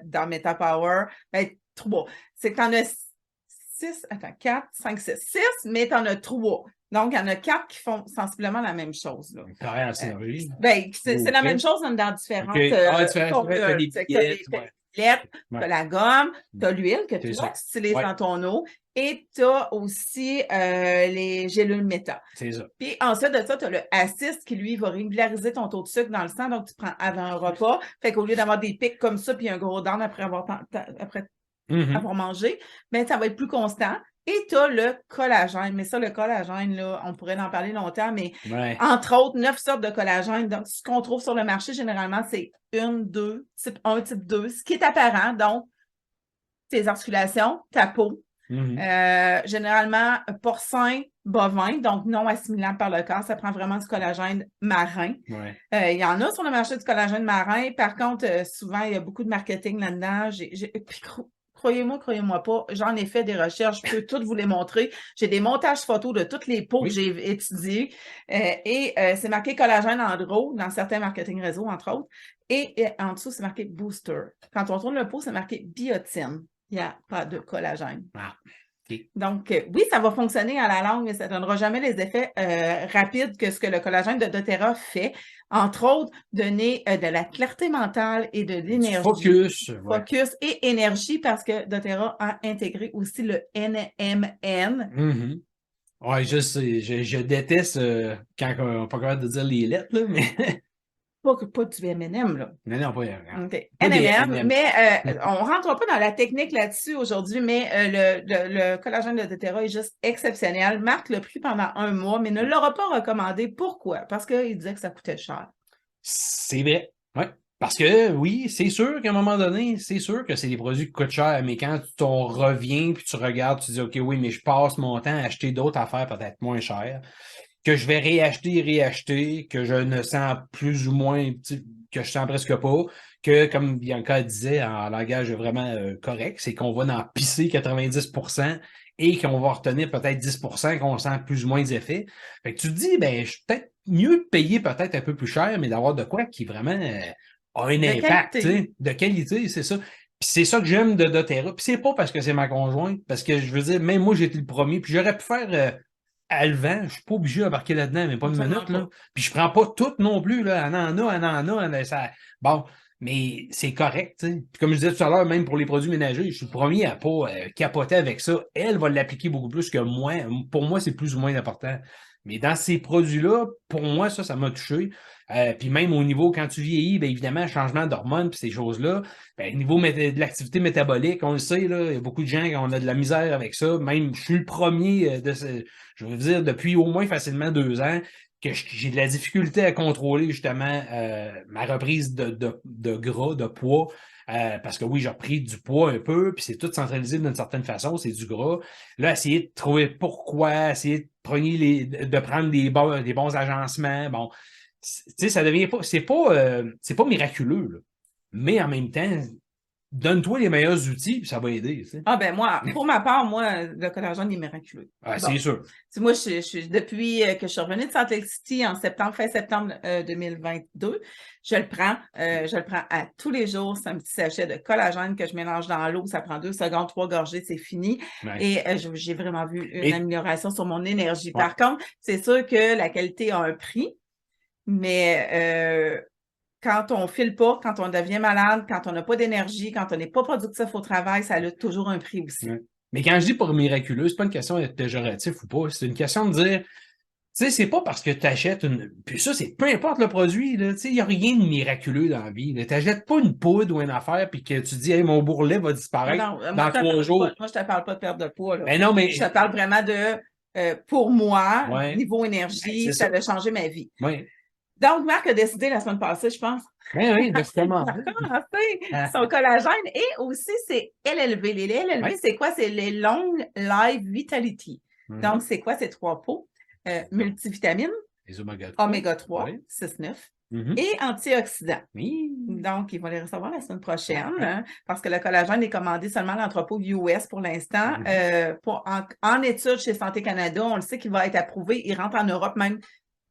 [SPEAKER 1] dans MetaPower. Ben, trois. C'est que tu en as 4, 5, 6. 6, mais tu en as trois. Donc, il y en a 4 qui font sensiblement la même chose.
[SPEAKER 2] Là.
[SPEAKER 1] C'est la même chose, mais dans différentes
[SPEAKER 2] tu
[SPEAKER 1] as des palettes, tu as la gomme, tu as l'huile que toi, tu utilises dans ton eau et tu as aussi les gélules méta.
[SPEAKER 2] C'est ça.
[SPEAKER 1] Puis ensuite de ça, tu as le Assist qui, lui, va régulariser ton taux de sucre dans le sang. Donc, tu prends avant un repas. Fait qu'au lieu d'avoir des pics comme ça puis un gros down après avoir mangé, ben, ça va être plus constant. Et tu as le collagène. Mais ça, le collagène, là, on pourrait en parler longtemps, mais entre autres, 9 sortes de collagène. Donc, ce qu'on trouve sur le marché, généralement, c'est type 1, type 2, ce qui est apparent. Donc, tes articulations, ta peau. Généralement, porcin, bovin, donc non assimilable par le corps. Ça prend vraiment du collagène marin. Il y en a sur le marché du collagène marin. Par contre, souvent, il y a beaucoup de marketing là-dedans. Puis, croyez-moi pas, j'en ai fait des recherches, je peux toutes vous les montrer. J'ai des montages photos de toutes les peaux que j'ai étudiées. C'est marqué collagène en gros dans certains marketing réseaux, entre autres. Et en dessous, c'est marqué booster. Quand on tourne le pot, c'est marqué biotine. Il n'y a pas de collagène. Donc, oui, ça va fonctionner à la longue, mais ça ne donnera jamais les effets rapides que ce que le collagène de doTERRA fait. Entre autres, donner de la clarté mentale et de l'énergie. Focus et énergie parce que doTERRA a intégré aussi le NMN.
[SPEAKER 2] Oui, je déteste quand on n'est pas capable de dire les lettres, là, mais...
[SPEAKER 1] Pas du M&M, là.
[SPEAKER 2] Non, pas M&M.
[SPEAKER 1] Okay. NMN, mais on ne rentre pas dans la technique là-dessus aujourd'hui, mais le collagène de doTERRA est juste exceptionnel. Marc l'a pris pendant 1 mois, mais ne l'aura pas recommandé. Pourquoi? Parce qu'il disait que ça coûtait cher.
[SPEAKER 2] C'est vrai, oui. Parce que, oui, c'est sûr qu'à un moment donné, c'est sûr que c'est des produits qui coûtent cher, mais quand tu t'en reviens puis tu regardes, tu dis, OK, oui, mais je passe mon temps à acheter d'autres affaires peut-être moins chères, que je vais réacheter, que je ne sens plus ou moins, que je sens presque pas, que, comme Bianca disait en langage vraiment correct, c'est qu'on va en pisser 90% et qu'on va retenir peut-être 10% qu'on sent plus ou moins les effets. Fait que tu te dis, ben, je suis peut-être mieux de payer peut-être un peu plus cher, mais d'avoir de quoi qui vraiment a un impact, de qualité, c'est ça. Puis c'est ça que j'aime de doTERRA. Puis c'est pas parce que c'est ma conjointe, parce que je veux dire, même moi, j'ai été le premier, puis j'aurais pu faire... à le vent, je suis pas obligé d'embarquer là-dedans, mais pas une minute, là. Puis je prends pas tout non plus, là. Elle en a, ça... Bon, mais c'est correct, tu sais. Puis comme je disais tout à l'heure, même pour les produits ménagers, je suis le premier à pas capoter avec ça. Elle va l'appliquer beaucoup plus que moi. Pour moi, c'est plus ou moins important. Mais dans ces produits-là, pour moi, ça m'a touché. Puis même au niveau, quand tu vieillis, bien évidemment, changement d'hormones puis ces choses-là, bien, au niveau de l'activité métabolique, on le sait, là, il y a beaucoup de gens qui ont de la misère avec ça. Même, je suis le premier je veux dire, depuis au moins facilement 2 ans, que j'ai de la difficulté à contrôler justement ma reprise de gras, de poids. Parce que oui, j'ai repris du poids un peu, puis c'est tout centralisé d'une certaine façon, c'est du gras. Là, essayer de trouver pourquoi, essayer de prendre des bons agencements. Bon, tu sais, ça devient pas, c'est pas miraculeux, là. Mais en même temps, donne-toi les meilleurs outils, puis ça va aider. Tu sais.
[SPEAKER 1] Ah ben moi, pour ma part, moi, le collagène est miraculeux.
[SPEAKER 2] C'est sûr.
[SPEAKER 1] Moi, depuis que je suis revenue de Salt Lake City en fin septembre 2022, je le prends à tous les jours. C'est un petit sachet de collagène que je mélange dans l'eau. Ça prend 2 secondes, 3 gorgées, c'est fini. Et j'ai vraiment vu une amélioration sur mon énergie. Par contre, c'est sûr que la qualité a un prix, mais quand on ne file pas, quand on devient malade, quand on n'a pas d'énergie, quand on n'est pas productif au travail, ça a toujours un prix aussi.
[SPEAKER 2] Mais quand je dis pour miraculeux, c'est pas une question d'être péjoratif ou pas. C'est une question de dire, tu sais, c'est pas parce que tu achètes une. Puis ça, c'est peu importe le produit, là. Tu sais, il n'y a rien de miraculeux dans la vie. Tu n'achètes pas une poudre ou une affaire puis que tu dis, hey, mon bourrelet va disparaître dans 3 jours.
[SPEAKER 1] Moi, je te parle pas de perte de poids, là.
[SPEAKER 2] Ben non, mais.
[SPEAKER 1] Je te parle vraiment de, pour moi, niveau énergie, ça a changé ma vie. Donc, Marc a décidé la semaine passée, je pense.
[SPEAKER 2] Oui, de commencer.
[SPEAKER 1] Son collagène et aussi c'est LLV. Les LLV, c'est quoi? C'est les Long Life Vitality. Donc, c'est quoi ces 3 pots? Multivitamines,
[SPEAKER 2] les oméga 3,
[SPEAKER 1] 6, 9 et antioxydants. Donc, ils vont les recevoir la semaine prochaine parce que le collagène est commandé seulement à l'entrepôt US pour l'instant. En étude chez Santé Canada, on le sait qu'il va être approuvé. Il rentre en Europe même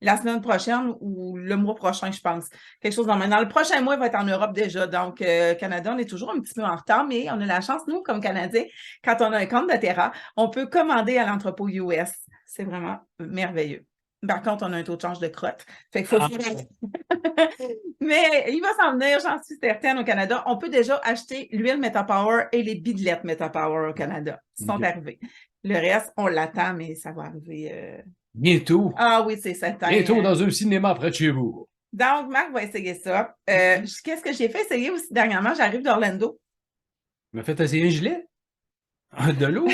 [SPEAKER 1] la semaine prochaine ou le mois prochain, je pense. Quelque chose dans le prochain mois, il va être en Europe déjà. Donc, Canada, on est toujours un petit peu en retard, mais on a la chance, nous, comme Canadiens, quand on a un compte de Terra, on peut commander à l'entrepôt US. C'est vraiment merveilleux. Par contre, on a un taux de change de crotte. Fait qu'il faut Mais il va s'en venir, j'en suis certaine, au Canada. On peut déjà acheter l'huile Metapower et les bidelettes Metapower au Canada. Ils sont arrivés. Le reste, on l'attend, mais ça va arriver...
[SPEAKER 2] Bientôt.
[SPEAKER 1] Ah oui, c'est certain.
[SPEAKER 2] Bientôt dans un cinéma près de chez vous.
[SPEAKER 1] Donc, Marc va essayer ça. Qu'est-ce que j'ai fait essayer aussi dernièrement? J'arrive d'Orlando.
[SPEAKER 2] Tu m'as fait essayer un gilet? De l'eau?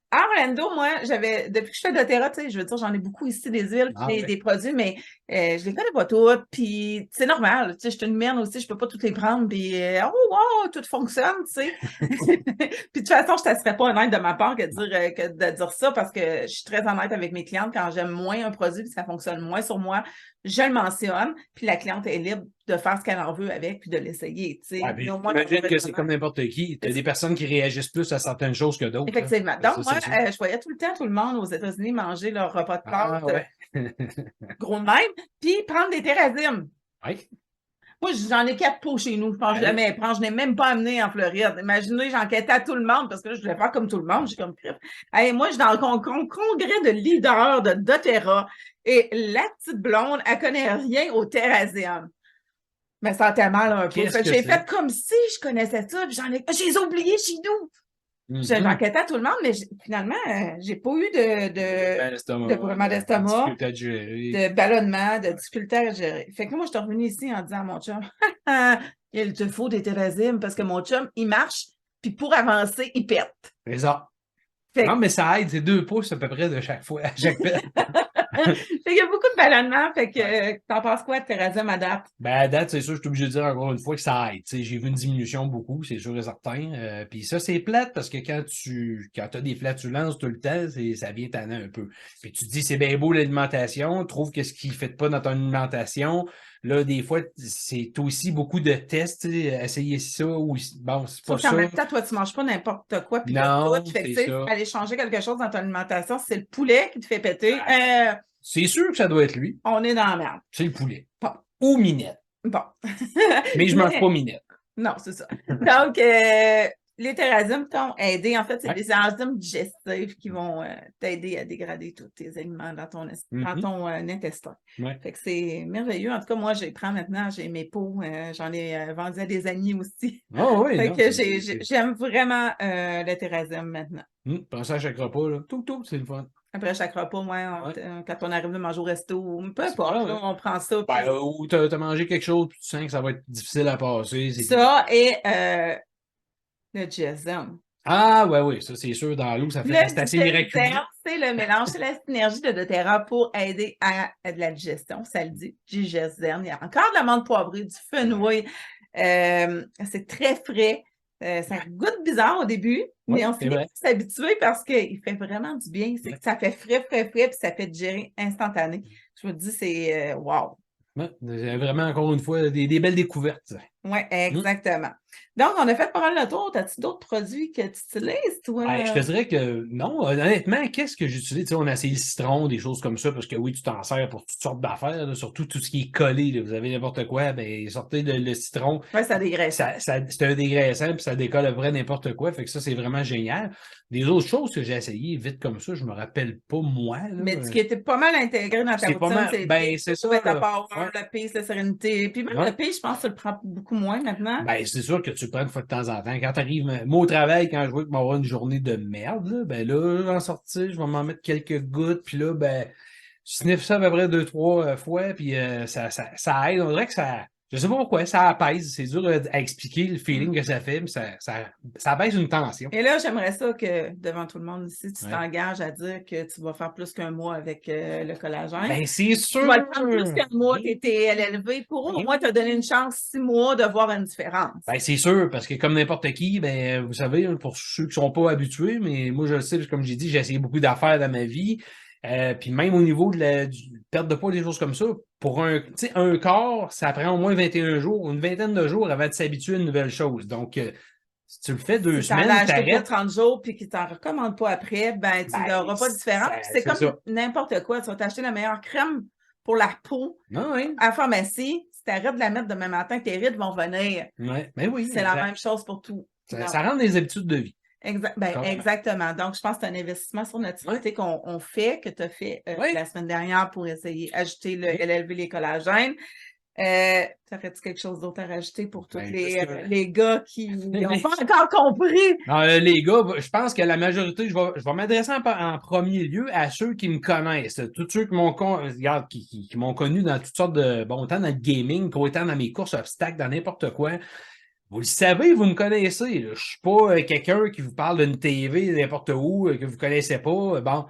[SPEAKER 1] À Orlando, moi, depuis que je fais de doTERRA, tu sais, je veux dire, j'en ai beaucoup ici des huiles, des produits, mais je les connais pas toutes, puis c'est normal, tu sais, je suis une merde aussi, je peux pas toutes les prendre, puis wow, tout fonctionne, tu sais. Puis de toute façon, je ne serais pas honnête de ma part que de dire ça, parce que je suis très honnête avec mes clientes quand j'aime moins un produit, puis ça fonctionne moins sur moi, je le mentionne, puis la cliente est libre de faire ce qu'elle en veut avec, puis de l'essayer, tu sais.
[SPEAKER 2] Ouais, j'imagine que c'est comme n'importe qui. Tu as des personnes qui réagissent plus à certaines choses que d'autres.
[SPEAKER 1] Effectivement. Donc, moi, je voyais tout le temps tout le monde aux États-Unis manger leur repas de pâtes gros de même, puis prendre des Terrazim.
[SPEAKER 2] Oui.
[SPEAKER 1] Moi, j'en ai 4 pots chez nous. Je pense jamais prendre. Je n'ai même pas amené en Floride. Imaginez, j'enquêtais à tout le monde parce que là, je voulais faire comme tout le monde. J'ai comme hey, moi, je suis dans le congrès de leaders de doTERRA et la petite blonde, elle connaît rien au Terrazium. Mais ça sentait mal un peu. J'ai fait comme si je connaissais ça, puis je les ai oubliés chez nous. J'enquêtais à tout le monde, mais finalement, j'ai pas eu de problème d'estomac, de ballonnement, de difficulté à gérer. Fait que moi, je suis revenue ici en disant à mon chum, il te faut des Terrazim parce que mon chum, il marche, puis pour avancer, il pète.
[SPEAKER 2] C'est ça. Non, mais ça aide, c'est 2 pouces à peu près de chaque fois, à chaque pète.
[SPEAKER 1] Il y a beaucoup de ballonnement, fait que t'en penses quoi de Terrazim à date?
[SPEAKER 2] Ben, à date, c'est sûr, je suis obligé de dire encore une fois que ça aide. J'ai vu une diminution beaucoup, c'est sûr et certain. Puis ça, c'est plate parce que quand as des flatulences tout le temps, ça vient tanner un peu. Puis tu te dis, c'est bien beau l'alimentation, trouve que ce qui ne fait pas dans ton alimentation. Là, des fois, c'est aussi beaucoup de tests, essayer ça ou bon, c'est pas ça.
[SPEAKER 1] En même temps, toi, tu manges pas n'importe quoi, puis
[SPEAKER 2] non,
[SPEAKER 1] tout. Fait que, aller changer quelque chose dans ton alimentation, c'est le poulet qui te fait péter.
[SPEAKER 2] C'est sûr que ça doit être lui.
[SPEAKER 1] On est dans la merde.
[SPEAKER 2] C'est le poulet.
[SPEAKER 1] Bon.
[SPEAKER 2] Ou Minette.
[SPEAKER 1] Bon.
[SPEAKER 2] Mais je mange pas Minette.
[SPEAKER 1] Non, c'est ça. Donc, les Terrazim t'ont aidé. En fait, c'est des enzymes digestifs qui vont t'aider à dégrader tous tes aliments dans ton intestin. Fait que c'est merveilleux. En tout cas, moi, je les prends maintenant. J'ai mes pots. J'en ai vendu à des amis aussi.
[SPEAKER 2] Oh, oui,
[SPEAKER 1] fait que j'aime vraiment le Terrazim maintenant.
[SPEAKER 2] Pensez à chaque repas, là. Tout, c'est le fun.
[SPEAKER 1] Après chaque repas, quand on arrive de manger au resto, peu importe, on prend ça.
[SPEAKER 2] Ben, ou t'as mangé quelque chose, puis tu sens que ça va être difficile à passer.
[SPEAKER 1] Ça et le GSM.
[SPEAKER 2] Ah, oui, ça c'est sûr, dans l'eau, ça fait c'est assez miraculeux.
[SPEAKER 1] C'est le mélange, c'est la synergie de doTERRA pour aider à de la digestion. Ça le dit, GSM. Il y a encore de la menthe poivrée, du fenouil. C'est très frais. Ça goûte bizarre au début, mais on finit par s'habituer parce qu'il fait vraiment du bien. Ça fait frais, puis ça fait digérer instantané. Je vous dis, c'est wow.
[SPEAKER 2] C'est vraiment, encore une fois, des belles découvertes.
[SPEAKER 1] Oui, exactement. Donc, on a fait pas mal le tour. As-tu d'autres produits que tu utilises, toi?
[SPEAKER 2] Je te dirais que non. Honnêtement, qu'est-ce que j'utilise? On a essayé le citron, des choses comme ça, parce que oui, tu t'en sers pour toutes sortes d'affaires, surtout tout ce qui est collé. Là. Vous avez n'importe quoi, ben sortez le citron.
[SPEAKER 1] Oui, ça dégraisse.
[SPEAKER 2] C'est un dégraissant, puis ça décolle à vrai n'importe quoi. Fait que ça, c'est vraiment génial. Des autres choses que j'ai essayées vite comme ça, je me rappelle pas moi. Là.
[SPEAKER 1] Mais ce qui était pas mal intégré dans ta routine,
[SPEAKER 2] c'est ça.
[SPEAKER 1] Ta power, la pace, la sérénité. Puis même la pace, je pense que tu le prends beaucoup moins maintenant.
[SPEAKER 2] Ben, c'est sûr que tu le prends une fois de temps en temps. Quand tu arrives, moi au travail, quand je vois que m'avoir une journée de merde, là, ben là, en sortie, je vais m'en mettre quelques gouttes, puis là, ben, je sniffe ça à peu près 2-3 fois, puis ça aide. On dirait que ça. Je sais pas pourquoi, ça apaise. C'est dur à expliquer le feeling que ça fait, mais ça apaise une tension.
[SPEAKER 1] Et là, j'aimerais ça que, devant tout le monde ici, tu t'engages à dire que tu vas faire plus qu'un mois avec le collagène.
[SPEAKER 2] Ben, c'est sûr!
[SPEAKER 1] Tu vas le faire plus qu'un mois, tu étais à l'élevé pour au moins te donner une chance 6 mois de voir une différence.
[SPEAKER 2] Ben, c'est sûr, parce que comme n'importe qui, ben, vous savez, pour ceux qui sont pas habitués, mais moi, je le sais, comme j'ai dit, j'ai essayé beaucoup d'affaires dans ma vie. Puis même au niveau de la perte de poids, des choses comme ça, pour un corps, ça prend au moins 21 jours, une vingtaine de jours avant de s'habituer à une nouvelle chose. Donc, si tu le fais 2
[SPEAKER 1] Si tu en
[SPEAKER 2] semaines,
[SPEAKER 1] as acheté pour
[SPEAKER 2] t'arrêtes.
[SPEAKER 1] 30 jours puis qu'ils ne t'en recommandent pas après, ben, tu n'auras pas de différence. C'est comme
[SPEAKER 2] ça.
[SPEAKER 1] n'importe quoi. Tu vas t'acheter la meilleure crème pour la peau
[SPEAKER 2] Non, oui.
[SPEAKER 1] à la pharmacie. Si tu arrêtes de la mettre demain matin, tes rides vont venir.
[SPEAKER 2] Ouais, ben oui,
[SPEAKER 1] c'est la même chose pour tout.
[SPEAKER 2] Ça rend des habitudes de vie.
[SPEAKER 1] Exactement. Donc, je pense que c'est un investissement sur notre santé qu'on fait, que tu as fait la semaine dernière pour essayer d'ajouter LLV, les collagènes. T'aurais-tu quelque chose d'autre à rajouter pour tous les gars qui n'ont pas encore compris?
[SPEAKER 2] Non, les gars, je pense que la majorité, je vais m'adresser en premier lieu à ceux qui me connaissent. Tous ceux qui m'ont qui m'ont connu dans toutes sortes de autant dans le gaming qu'autant dans mes courses obstacles, dans n'importe quoi. Vous le savez, vous me connaissez. Là. Je suis pas quelqu'un qui vous parle d'une TV n'importe où, que vous connaissez pas. Bon,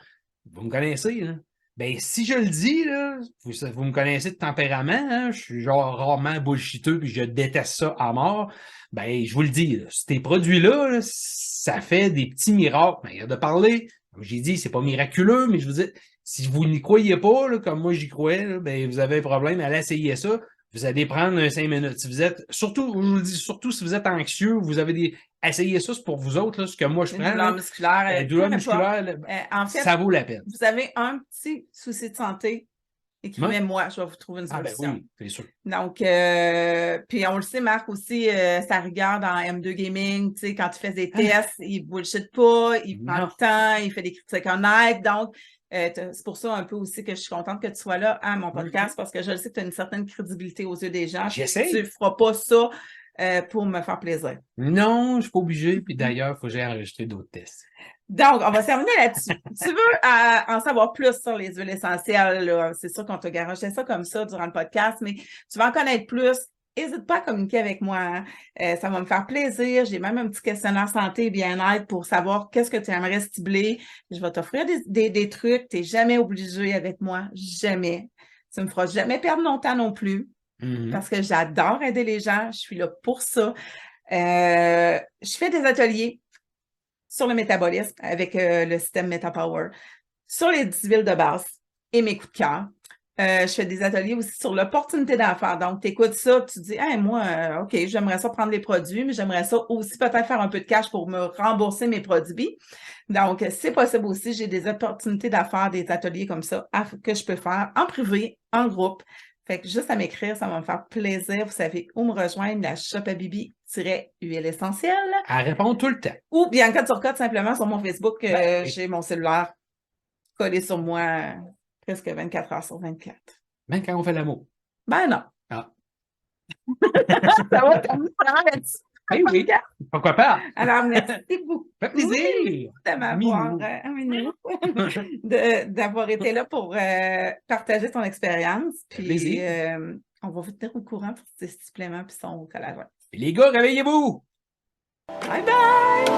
[SPEAKER 2] vous me connaissez, là. Ben, si je le dis, là, vous me connaissez de tempérament, hein, je suis genre rarement bullshiteux puis je déteste ça à mort. Ben, je vous le dis, là, ces produits-là, là, ça fait des petits miracles. Ben, il y a de parler. Comme j'ai dit, c'est pas miraculeux, mais je vous dis, si vous n'y croyez pas, là, comme moi j'y croyais, là, ben, vous avez un problème, allez essayer ça. Vous allez prendre 5 minutes. Si vous êtes, surtout, je vous le dis, surtout si vous êtes anxieux, vous avez essayez ça, c'est pour vous autres, là, ce que moi je prends.
[SPEAKER 1] Douleur musculaire.
[SPEAKER 2] Douleur musculaire,
[SPEAKER 1] en fait,
[SPEAKER 2] ça vaut la peine.
[SPEAKER 1] Vous avez un petit souci de santé, écrivez-moi, je vais vous trouver une solution.
[SPEAKER 2] Ah ben oui, c'est sûr.
[SPEAKER 1] Donc, puis on le sait, Marc aussi, sa rigueur dans M2 Gaming, tu sais, quand tu fais des tests, il ne bullshit pas, il prend le temps, il fait des critiques honnêtes. Donc, c'est pour ça un peu aussi que je suis contente que tu sois là à mon podcast parce que je sais que tu as une certaine crédibilité aux yeux des gens.
[SPEAKER 2] J'essaie.
[SPEAKER 1] Tu ne feras pas ça pour me faire plaisir.
[SPEAKER 2] Non, je ne suis pas obligée. Puis d'ailleurs, il faut que j'aille enregistrer d'autres tests.
[SPEAKER 1] Donc, on va terminer là-dessus. Tu veux en savoir plus sur les huiles essentielles, c'est sûr qu'on t'a garoché ça comme ça durant le podcast, mais tu vas en connaître plus. N'hésite pas à communiquer avec moi. Ça va me faire plaisir. J'ai même un petit questionnaire santé et bien-être pour savoir qu'est-ce que tu aimerais cibler. Je vais t'offrir des trucs. Tu n'es jamais obligé avec moi. Jamais. Tu ne me feras jamais perdre mon temps non plus parce que j'adore aider les gens. Je suis là pour ça. Je fais des ateliers sur le métabolisme avec le système MetaPower, sur les 10 huiles de base et mes coups de cœur. Je fais des ateliers aussi sur l'opportunité d'affaires. Donc, tu écoutes ça, tu dis, hey, moi, OK, j'aimerais ça prendre les produits, mais j'aimerais ça aussi peut-être faire un peu de cash pour me rembourser mes produits. Donc, c'est possible aussi. J'ai des opportunités d'affaires, des ateliers comme ça que je peux faire en privé, en groupe. Fait que juste à m'écrire, ça va me faire plaisir. Vous savez où me rejoindre, la Shop à Bibi-huile essentielle.
[SPEAKER 2] Elle répond tout le temps.
[SPEAKER 1] Ou Bianca Turcotte, simplement sur mon Facebook. J'ai mon cellulaire collé sur moi presque 24 heures sur 24.
[SPEAKER 2] Même quand on fait l'amour.
[SPEAKER 1] Ben non.
[SPEAKER 2] Ah.
[SPEAKER 1] Ça va comme ça là-dessus.
[SPEAKER 2] Oui. Pourquoi pas?
[SPEAKER 1] Alors, merci beaucoup.
[SPEAKER 2] Ça fait plaisir.
[SPEAKER 1] De m'avoir d'avoir été là pour partager ton expérience. Puis, on va vous tenir au courant pour ces suppléments puis son collagène.
[SPEAKER 2] Et les gars, réveillez-vous!
[SPEAKER 1] Bye bye!